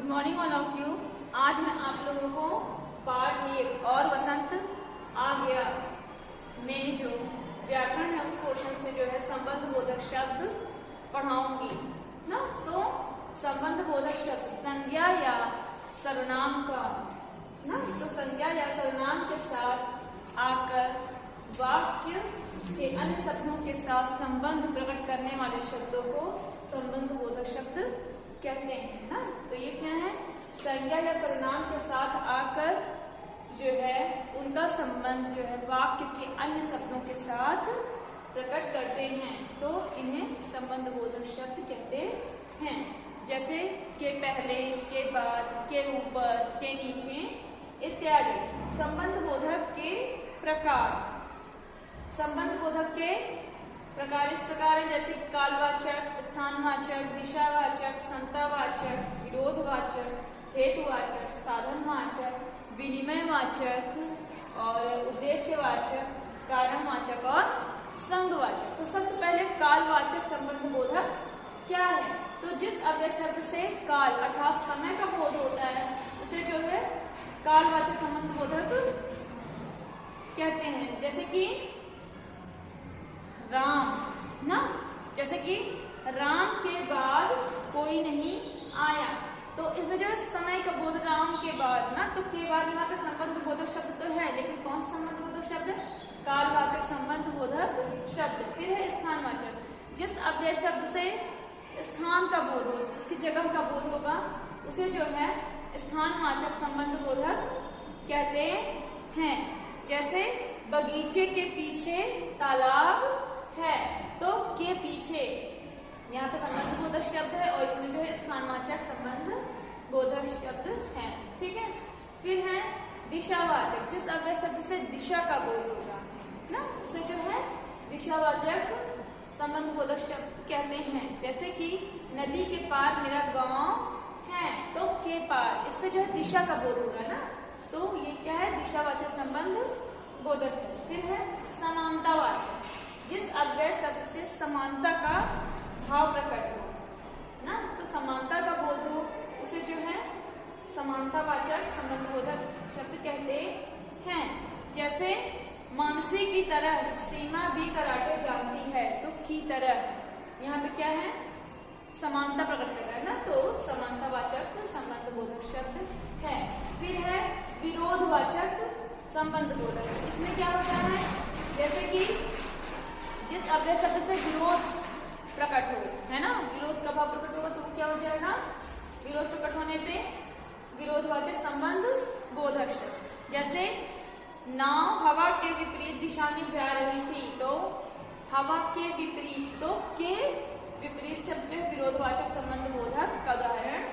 Good morning all of you. आज मैं आप लोगों को पाठ 1 और वसंत आ गया में जो व्याकरण है उस पोर्शन से जो है संबंध बोधक शब्द पढ़ाऊंगी ना। तो संबंध बोधक शब्द संज्ञा या सर्वनाम का ना, तो संज्ञा या सर्वनाम के साथ आकर वाक्य के अन्य शब्दों के साथ संबंध प्रकट करने वाले शब्दों को संबंध बोधक शब्द कहते हैं ना। तो ये क्या है, संज्ञा या सर्वनाम के साथ आकर जो है उनका संबंध जो है वाक्य के अन्य शब्दों के साथ प्रकट करते हैं, तो इन्हें संबंध बोधक शब्द कहते हैं। जैसे के पहले, के बाद, के ऊपर, के नीचे इत्यादि। संबंध बोधक के प्रकार, संबंध बोधक के प्रकार इस प्रकार है, जैसे कालवाचक, स्थानवाचक, दिशावाचक, संतावाचक, विरोधवाचक, हेतुवाचक, साधनवाचक, विनिमयवाचक और उद्देश्यवाचक, कारणवाचक और संघवाचक। तो सबसे पहले कालवाचक संबंध बोधक क्या है, तो जिस अव्यय शब्द से काल अर्थात समय का बोध होता है उसे जो है कालवाचक संबंध बोधक कहते हैं। जैसे कि राम ना, जैसे कि राम के बाद कोई नहीं आया, तो इसमें जो है समय का बोध राम के बाद ना, तो के बाद यहाँ पे संबंध बोधक शब्द तो है, लेकिन कौन सा संबंध बोधक शब्द है, कालवाचक संबंध बोधक शब्द। फिर है स्थानवाचक, जिस अव्यय शब्द से स्थान का बोध हो, जिसकी जगह का बोध होगा उसे जो है स्थानवाचक संबंध बोधक कहते हैं। जैसे बगीचे के पीछे तालाब है, तो के पीछे यहाँ पे संबंध बोधक शब्द है और इसमें जो है स्थानवाचक संबंध बोधक शब्द है। ठीक है। फिर है दिशावाचक, जिस अव्यय शब्द से दिशा का बोध होगा ना, उसे जो है दिशावाचक संबंध बोधक शब्द कहते हैं। जैसे कि नदी के पार मेरा गांव है, तो के पार, इससे जो है दिशा का बोध होगा ना, तो ये क्या है, दिशावाचक संबंध बोधक शब्द। फिर है समानतावाचक, जिस अव्यय शब्द से समानता का भाव प्रकट हो ना, तो समानता का बोध हो उसे जो है समानतावाचक संबंध बोधक शब्द कहते हैं। जैसे मानसी की तरह सीमा भी कराटे जानती है, तो की तरह यहाँ पे क्या है, समानता प्रकट कर रहा है ना, तो समानतावाचक संबंध बोधक शब्द है। फिर है विरोधवाचक संबंध बोधक, इसमें क्या होता है, जैसे कि जिस अव्यय शब्द से विरोध प्रकट हो, है ना, विरोध का भाव प्रकट होगा तो क्या हो जाएगा, विरोध प्रकट होने पे विरोधवाचक संबंध बोधक शब्द। जैसे नाव हवा के विपरीत दिशा में जा रही थी, तो हवा के विपरीत, तो के विपरीत शब्द जो विरोधवाचक संबंध बोधक का उदाहरण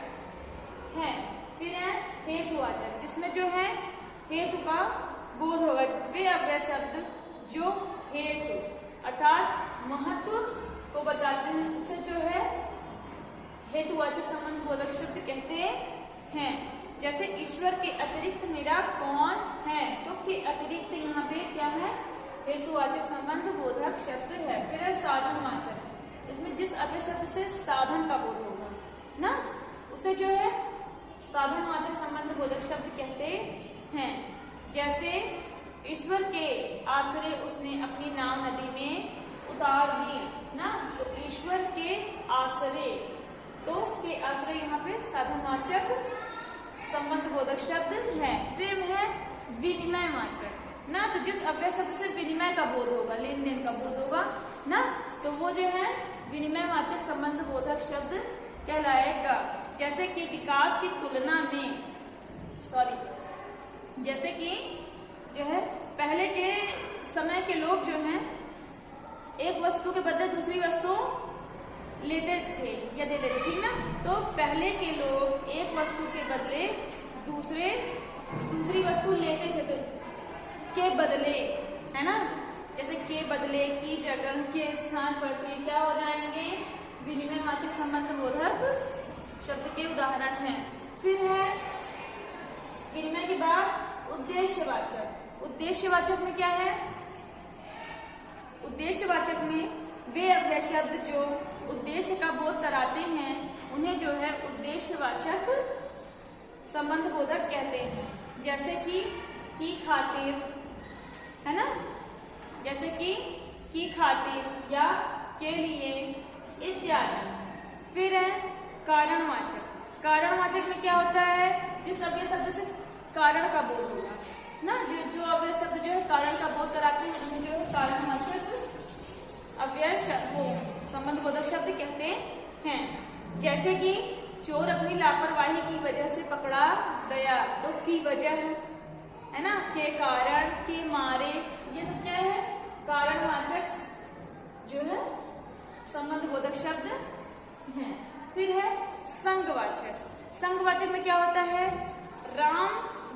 है। फिर है हेतुवाचक, जिसमें जो है हेतु का बोध होगा, वे अव्यय शब्द जो हेतु अर्थात महत्व को बताते हैं उसे जो है हेतुवाचक संबंध बोधक शब्द कहते हैं। जैसे ईश्वर के अतिरिक्त मेरा कौन है, तो के अतिरिक्त यहाँ पे क्या है, हेतुवाचक संबंध बोधक शब्द है। फिर है साधनवाचक, इसमें जिस अव्यय शब्द से साधन का बोध होगा ना, उसे जो है साधनवाचक संबंध बोधक शब्द कहते हैं। जैसे ईश्वर के आश्रय उसने अपनी नाव नदी में उतार दी ना, तो ईश्वर के आश्रय, तो के आश्रय यहाँ पे साधनवाचक संबंध बोधक शब्द है। फिर है विनिमयवाचक ना, तो जिस अव्यय शब्द से विनिमय का बोध होगा, लेन देन का बोध होगा ना, तो वो जो है विनिमयवाचक संबंध बोधक शब्द कहलाएगा। जैसे कि विकास की तुलना में, जैसे कि जो है पहले के समय के लोग जो हैं एक वस्तु के बदले दूसरी वस्तु लेते थे या देते थे, ठीक ना, तो पहले के लोग एक वस्तु के बदले दूसरी वस्तु लेते थे, तो के बदले, है ना, जैसे के बदले, की जगह, के स्थान पर, तो क्या हो जाएंगे, विनिमयवाचक संबंध बोधक शब्द के उदाहरण हैं। फिर है विनिमय के बाद उद्देश्यवाचक, उद्देश्यवाचक में क्या है, उद्देश्यवाचक में वे अव्यय शब्द जो उद्देश्य का बोध कराते हैं उन्हें जो है उद्देश्यवाचक संबंध बोधक कहते हैं। जैसे कि खातिर, है ना, जैसे कि खातिर या के लिए इत्यादि। फिर है कारणवाचक। कारणवाचक में क्या होता है, जिस अव्यय शब्द से कारण का बोध होगा ना, जो अव्यय शब्द जो है कारण का बोध कराते हैं उन्हें जो है कारणवाचक अव्यय वो संबंध बोधक शब्द कहते हैं। जैसे कि चोर अपनी लापरवाही की वजह से पकड़ा गया, तो की वजह है ना, के कारण, के मारे, ये तो क्या है, कारणवाचक जो है संबंध बोधक शब्द है। फिर है संगवाचक। संगवाचक में क्या होता है, राम,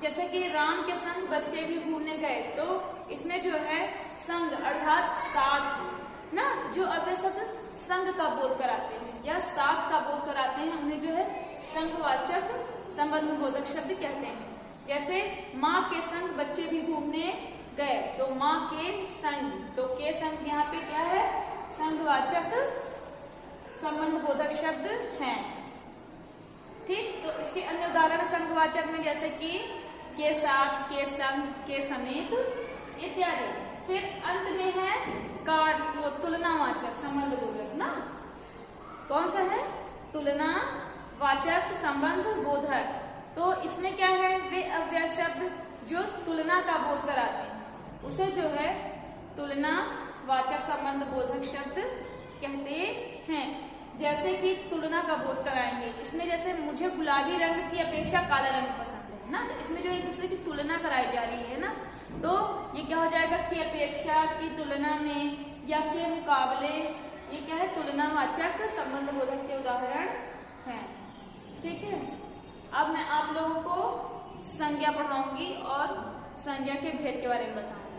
जैसे कि राम के संग बच्चे भी घूमने गए, तो इसमें जो है संग अर्थात साथ ना, जो अव्यय शब्द संग का बोध कराते हैं या साथ का बोध कराते हैं उन्हें जो है संगवाचक संबंध बोधक शब्द कहते हैं। जैसे माँ के संग बच्चे भी घूमने गए, तो माँ के संग, तो के संग यहाँ पे क्या है, संगवाचक संबंध बोधक शब्द है। ठीक, तो इसके अन्य उदाहरण संगवाचक में जैसे कि के साथ, के संग, के समेत इत्यादि। फिर अंत में है वो तुलनावाचक संबंध बोधक ना, कौन सा है, तुलनावाचक संबंध बोधक। तो इसमें क्या है, वे अव्यय शब्द जो तुलना का बोध कराते हैं उसे जो है तुलनावाचक संबंध बोधक शब्द कहते हैं। जैसे कि तुलना का बोध कराएंगे, इसमें जैसे मुझे गुलाबी रंग की अपेक्षा काला रंग पसंद है ना, तो इसमें जो एक दूसरे की तुलना कराई जा रही है ना, तो ये क्या हो जाएगा, की अपेक्षा, की तुलना में या के मुकाबले, ये क्या है, तुलनावाचक संबंध बोधक के उदाहरण हैं। ठीक है, अब मैं आप लोगों को संज्ञा पढ़ाऊंगी और संज्ञा के भेद के बारे में बताऊंगी।